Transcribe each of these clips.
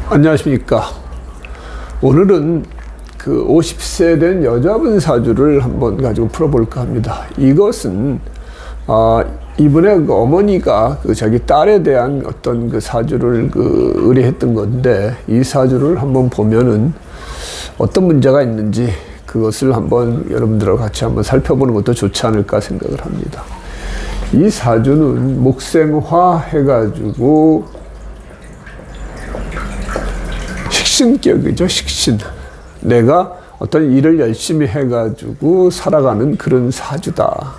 안녕하십니까. 오늘은 그 50세 된 여자분 사주를 한번 가지고 풀어볼까 합니다. 이것은 이번에 그 어머니가 그 자기 딸에 대한 어떤 그 사주를 의뢰했던 건데, 이 사주를 한번 보면은 어떤 문제가 있는지 그것을 한번 여러분들하고 같이 한번 살펴보는 것도 좋지 않을까 생각을 합니다. 이 사주는 목생화 해가지고 식신격이죠. 식신. 내가 어떤 일을 열심히 해가지고 살아가는 그런 사주다.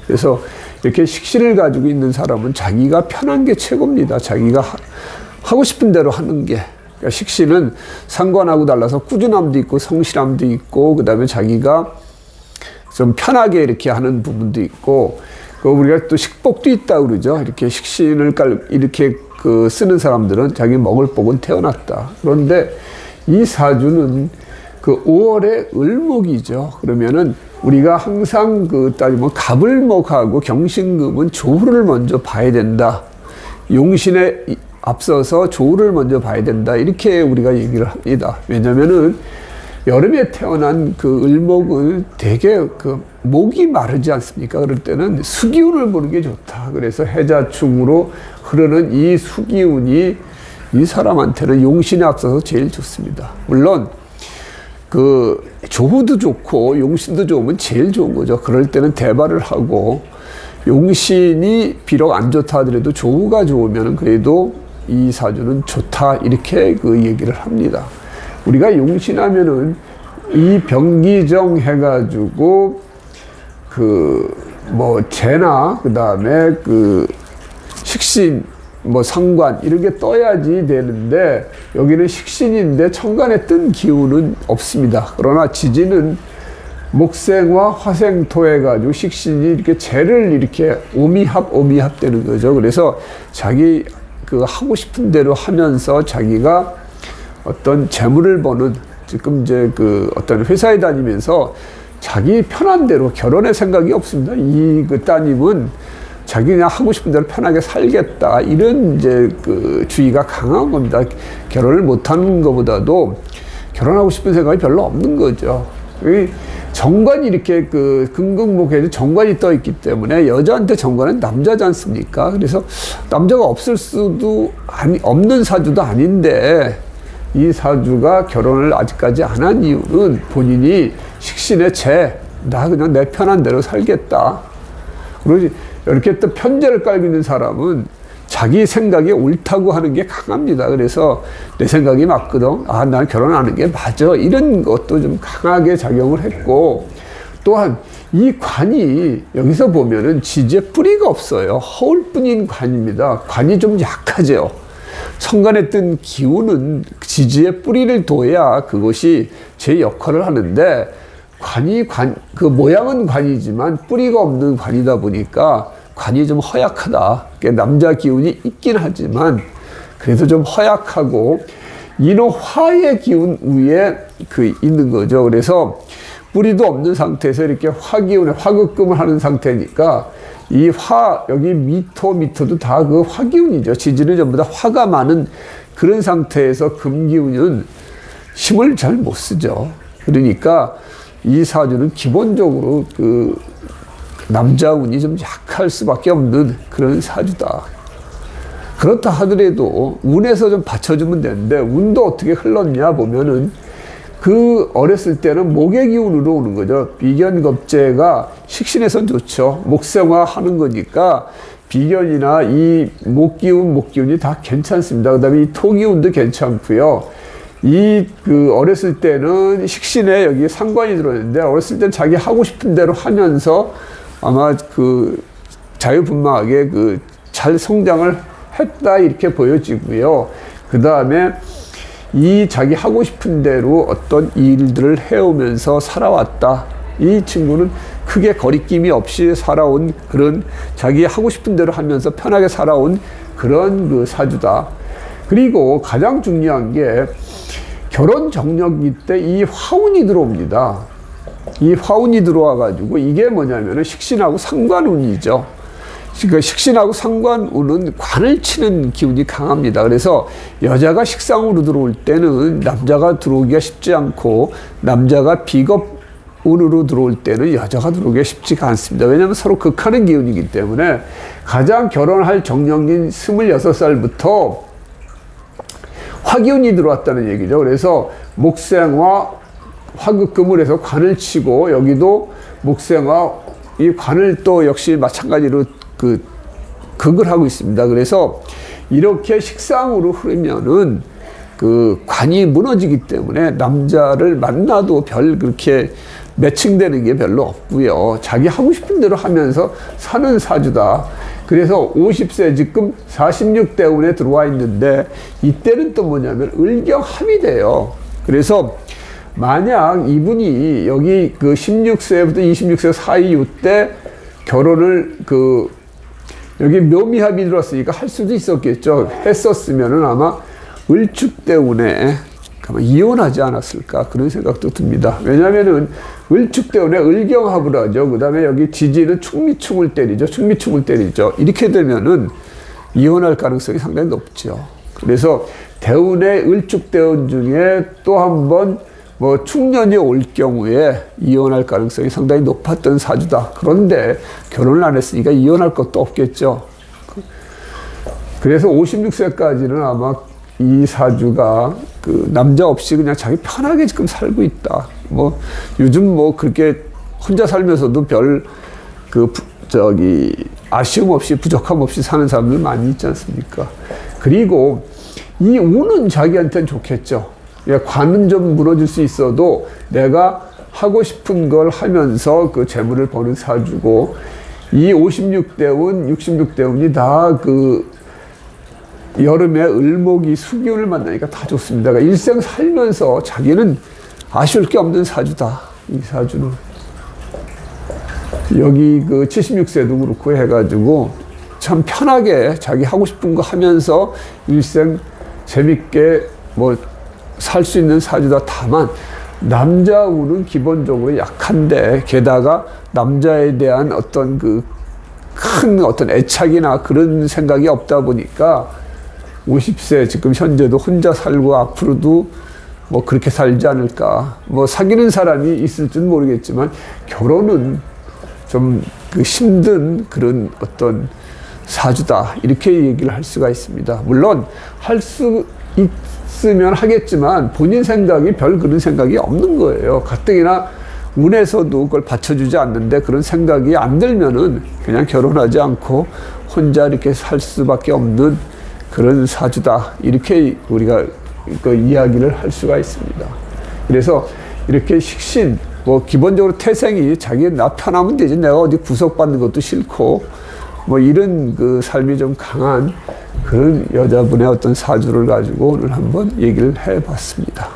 그래서 이렇게 식신을 가지고 있는 사람은 자기가 편한 게 최고입니다. 자기가 하고 싶은 대로 하는 게. 그러니까 식신은 상관하고 달라서 꾸준함도 있고 성실함도 있고, 그 다음에 자기가 좀 편하게 이렇게 하는 부분도 있고, 우리가 또 식복도 있다고 그러죠. 이렇게 식신을 이렇게 쓰는 사람들은 자기 먹을 복은 태어났다. 그런데 이 사주는 그 5월의 을목이죠. 그러면은 우리가 항상 따지면 갑을목하고 경신금은 조후를 먼저 봐야 된다. 용신에 앞서서 조후를 먼저 봐야 된다. 이렇게 우리가 얘기를 합니다. 왜냐면은 여름에 태어난 그 을목은 되게 목이 마르지 않습니까? 그럴 때는 수기운을 보는 게 좋다. 그래서 해자충으로 흐르는 이 수기운이 이 사람한테는 용신에 앞서서 제일 좋습니다. 물론 조후도 좋고 용신도 좋으면 제일 좋은 거죠. 그럴 때는 대발을 하고, 용신이 비록 안 좋다 하더라도 조후가 좋으면 그래도 이 사주는 좋다, 이렇게 얘기를 합니다. 우리가 용신하면은 이 병기정 해가지고 재나 그 다음에 식신 상관 이런 게 떠야지 되는데, 여기는 식신인데 천간에 뜬 기운은 없습니다. 그러나 지지는 목생과 화생토 해가지고 식신이 이렇게 재를 이렇게 오미합 되는 거죠. 그래서 자기 하고 싶은 대로 하면서 자기가 어떤 재물을 버는, 지금 이제 어떤 회사에 다니면서 자기 편한 대로, 결혼의 생각이 없습니다. 이 따님은 자기 그냥 하고 싶은 대로 편하게 살겠다, 이런 이제 주의가 강한 겁니다. 결혼을 못하는 것보다도 결혼하고 싶은 생각이 별로 없는 거죠. 정관이 이렇게 금극목에서 정관이 떠 있기 때문에, 여자한테 정관은 남자지 않습니까? 그래서 남자가 없는 사주도 아닌데, 이 사주가 결혼을 아직까지 안 한 이유는 본인이 식신의 나 그냥 내 편한 대로 살겠다. 그러지, 이렇게 또 편제를 깔고 있는 사람은 자기 생각이 옳다고 하는 게 강합니다. 그래서 내 생각이 맞거든. 난 결혼하는 게 맞아. 이런 것도 좀 강하게 작용을 했고, 또한 이 관이 여기서 보면은 지지에 뿌리가 없어요. 허울뿐인 관입니다. 관이 좀 약하죠. 천간에 뜬 기운은 지지에 뿌리를 둬야 그것이 제 역할을 하는데, 모양은 관이지만 뿌리가 없는 관이다 보니까 관이 좀 허약하다. 남자 기운이 있긴 하지만 그래도 좀 허약하고, 이는 화의 기운 위에 있는 거죠. 그래서 뿌리도 없는 상태에서 이렇게 화기운에 화극금을 하는 상태니까, 이 여기 미토도 다 화기운이죠. 지지는 전부 다 화가 많은 그런 상태에서 금기운은 힘을 잘 못 쓰죠. 그러니까 이 사주는 기본적으로 남자운이 좀 약할 수밖에 없는 그런 사주다. 그렇다 하더라도 운에서 좀 받쳐주면 되는데, 운도 어떻게 흘렀냐 보면은 어렸을 때는 목의 기운으로 오는 거죠. 비견겁재가 식신에선 좋죠. 목생화 하는 거니까 비견이나 이 목기운이 다 괜찮습니다. 그 다음에 이 토기운도 괜찮고요. 어렸을 때는 식신에 여기 상관이 들어있는데, 어렸을 때는 자기 하고 싶은 대로 하면서 아마 자유분방하게 잘 성장을 했다, 이렇게 보여지고요. 그 다음에 이 자기 하고 싶은 대로 어떤 일들을 해오면서 살아왔다. 이 친구는 크게 거리낌이 없이 살아온 그런, 자기 하고 싶은 대로 하면서 편하게 살아온 그런 사주다. 그리고 가장 중요한 게 결혼 정력기 때 이 화운이 들어옵니다. 이 화운이 들어와가지고 이게 뭐냐면은 식신하고 상관운이죠. 그러니까 식신하고 상관운은 관을 치는 기운이 강합니다. 그래서 여자가 식상으로 들어올 때는 남자가 들어오기가 쉽지 않고 남자가 비겁운으로 들어올 때는 여자가 들어오기가 쉽지가 않습니다. 왜냐하면 서로 극하는 기운이기 때문에 가장 결혼할 정년기인 26살부터 화기운이 들어왔다는 얘기죠. 그래서 목생화 화극금을 해서 관을 치고 여기도 목생화 이 관을 또 역시 마찬가지로 극을 하고 있습니다. 그래서 이렇게 식상으로 흐르면은 그 관이 무너지기 때문에 남자를 만나도 별 그렇게 매칭되는 게 별로 없고요. 자기 하고 싶은 대로 하면서 사는 사주다. 그래서 50세 지금 46대운에 들어와 있는데 이때는 또 뭐냐면 을경합이 돼요. 그래서 만약 이분이 여기 그 16세부터 26세 사이 이때 결혼을 여기 묘미합이 들어왔으니까 할 수도 있었겠죠. 했었으면은 아마 을축대운에 아마 이혼하지 않았을까 그런 생각도 듭니다. 왜냐하면은 을축대운에 을경합을 하죠. 그 다음에 여기 지지는 충미충을 때리죠. 충미충을 때리죠. 이렇게 되면은 이혼할 가능성이 상당히 높죠. 그래서 대운의 을축대운 중에 또 한 번 뭐 충년이 올 경우에 이혼할 가능성이 상당히 높았던 사주다. 그런데 결혼을 안 했으니까 이혼할 것도 없겠죠. 그래서 56세까지는 아마 이 사주가 그 남자 없이 그냥 자기 편하게 지금 살고 있다. 뭐 요즘 뭐 그렇게 혼자 살면서도 별 아쉬움 없이 부족함 없이 사는 사람들 많이 있지 않습니까? 그리고 이 운은 자기한테는 좋겠죠. 관은 좀 무너질 수 있어도 내가 하고 싶은 걸 하면서 그 재물을 버는 사주고 이 56대운, 66대운이 다 여름에 을목이 수기운을 만나니까 다 좋습니다. 그러니까 일생 살면서 자기는 아쉬울 게 없는 사주다. 이 사주는. 여기 76세도 그렇고 해가지고 참 편하게 자기 하고 싶은 거 하면서 일생 재밌게 살 수 있는 사주다. 다만 남자 운은 기본적으로 약한데 게다가 남자에 대한 어떤 큰 어떤 애착이나 그런 생각이 없다 보니까 50세 지금 현재도 혼자 살고 앞으로도 그렇게 살지 않을까. 사귀는 사람이 있을지는 모르겠지만 결혼은 좀 힘든 그런 어떤 사주다. 이렇게 얘기를 할 수가 있습니다. 물론 할 수 있으면 하겠지만 본인 생각이 별 그런 생각이 없는 거예요. 가뜩이나 운에서도 그걸 받쳐주지 않는데 그런 생각이 안 들면은 그냥 결혼하지 않고 혼자 이렇게 살 수밖에 없는 그런 사주다. 이렇게 우리가 이야기를 할 수가 있습니다. 그래서 이렇게 식신, 기본적으로 태생이 자기 나 편하면 되지. 내가 어디 구속받는 것도 싫고, 이런 삶이 좀 강한 그런 여자분의 어떤 사주를 가지고 오늘 한번 얘기를 해 봤습니다.